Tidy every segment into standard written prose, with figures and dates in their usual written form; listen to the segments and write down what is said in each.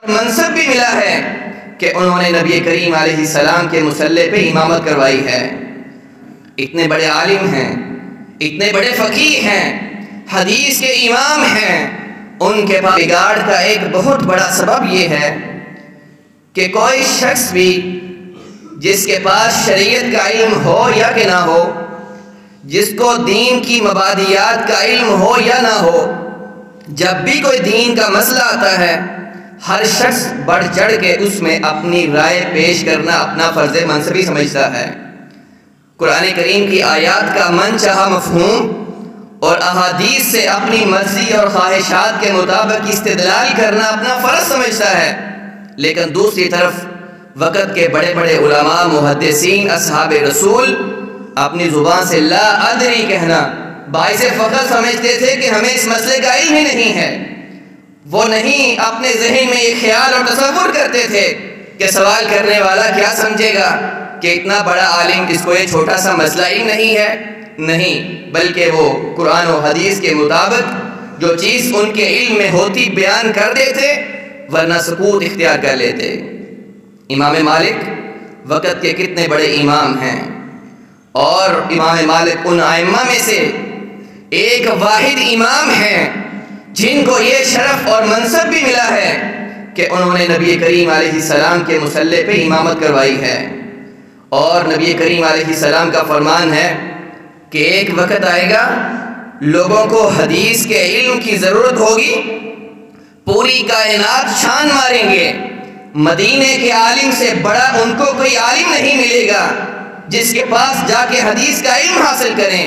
منصب بھی ملا ہے کہ انہوں نے نبی کریم علیہ السلام کے مصلی پہ امامت کروائی ہے۔ اتنے بڑے عالم ہیں، اتنے بڑے فقیہ ہیں، حدیث کے امام ہیں، ان کے پاس بگاڑ کا ایک بہت بڑا سبب یہ ہے کہ کوئی شخص بھی جس کے پاس شریعت کا علم ہو یا کہ نہ ہو، جس کو دین کی مبادیات کا علم ہو یا نہ ہو، جب بھی کوئی دین کا مسئلہ آتا ہے، ہر شخص بڑھ چڑھ کے اس میں اپنی رائے پیش کرنا اپنا فرض منصبی سمجھتا ہے۔ قرآن کریم کی آیات کا من چاہا مفہوم اور احادیث سے اپنی مرضی اور خواہشات کے مطابق استدلال کرنا اپنا فرض سمجھتا ہے، لیکن دوسری طرف وقت کے بڑے بڑے علماء، محدثین، اصحاب رسول اپنی زبان سے لا ادری کہنا باعث فخر سمجھتے تھے کہ ہمیں اس مسئلے کا علم ہی نہیں ہے۔ وہ نہیں اپنے ذہن میں یہ خیال اور تصور کرتے تھے کہ سوال کرنے والا کیا سمجھے گا کہ اتنا بڑا عالم جس کو یہ چھوٹا سا مسئلہ ہی نہیں ہے، نہیں، بلکہ وہ قرآن و حدیث کے مطابق جو چیز ان کے علم میں ہوتی بیان کر دیتے، ورنہ سکوت اختیار کر لیتے۔ امام مالک وقت کے کتنے بڑے امام ہیں، اور امام مالک ان ائمہ میں سے ایک واحد امام ہیں جن کو یہ شرف اور منصب بھی ملا ہے کہ انہوں نے نبی کریم علیہ السلام کے مصلی پہ امامت کروائی ہے۔ اور نبی کریم علیہ السلام کا فرمان ہے کہ ایک وقت آئے گا لوگوں کو حدیث کے علم کی ضرورت ہوگی، پوری کائنات چھان ماریں گے، مدینے کے عالم سے بڑا ان کو کوئی عالم نہیں ملے گا جس کے پاس جا کے حدیث کا علم حاصل کریں۔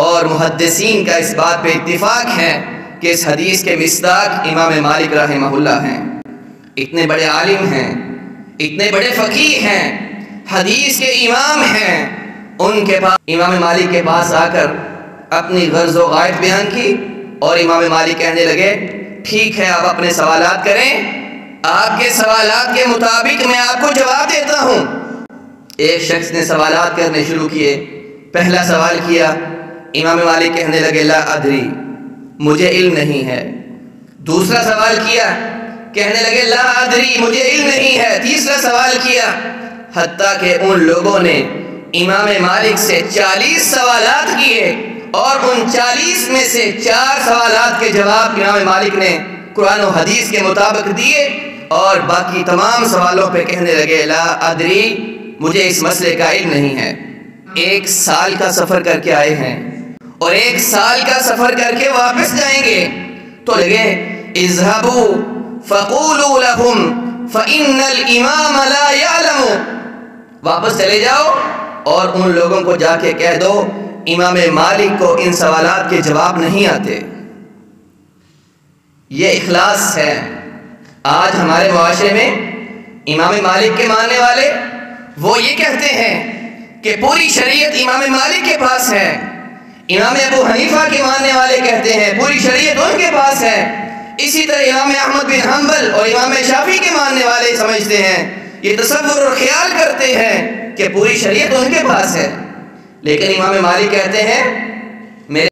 اور محدثین کا اس بات پہ اتفاق ہے کہ اس حدیث کے مصداق امام مالک رحمہ اللہ ہیں۔ اتنے بڑے عالم ہیں، اتنے بڑے فقیہ ہیں، حدیث کے امام ہیں، ان کے پاس امام مالک کے پاس آ کر اپنی غرض و غائب بیان کی، اور امام مالک کہنے لگے ٹھیک ہے آپ اپنے سوالات کریں، آپ کے سوالات کے مطابق میں آپ کو جواب دیتا ہوں۔ ایک شخص نے سوالات کرنے شروع کیے، پہلا سوال کیا، امام مالک کہنے لگے لا ادری، مجھے علم نہیں ہے۔ دوسرا سوال کیا، کہنے لگے لا ادری، مجھے علم نہیں ہے۔ تیسرا سوال کیا، حتیٰ کہ ان لوگوں نے امام مالک سے 40 سوالات کیے، اور ان 40 میں سے 4 سوالات کے جواب امام مالک نے قرآن و حدیث کے مطابق دیے، اور باقی تمام سوالوں پہ کہنے لگے لا ادری، مجھے اس مسئلے کا علم نہیں ہے۔ 1 سال کا سفر کر کے آئے ہیں، اور 1 سال کا سفر کر کے واپس جائیں گے، تو لگے اذهبوا فقولوا لهم فإن الإمام لا يعلم، واپس چلے جاؤ اور ان لوگوں کو جا کے کہہ دو امام مالک کو ان سوالات کے جواب نہیں آتے۔ یہ اخلاص ہے۔ آج ہمارے معاشرے میں امام مالک کے ماننے والے وہ یہ کہتے ہیں کہ پوری شریعت امام مالک کے پاس ہے، امام ابو حنیفہ کے ماننے والے کہتے ہیں پوری شریعت ان کے پاس ہے، اسی طرح امام احمد بن حنبل اور امام شافعی کے ماننے والے سمجھتے ہیں، یہ تصور اور خیال کرتے ہیں کہ پوری شریعت ان کے پاس ہے۔ لیکن امام مالک کہتے ہیں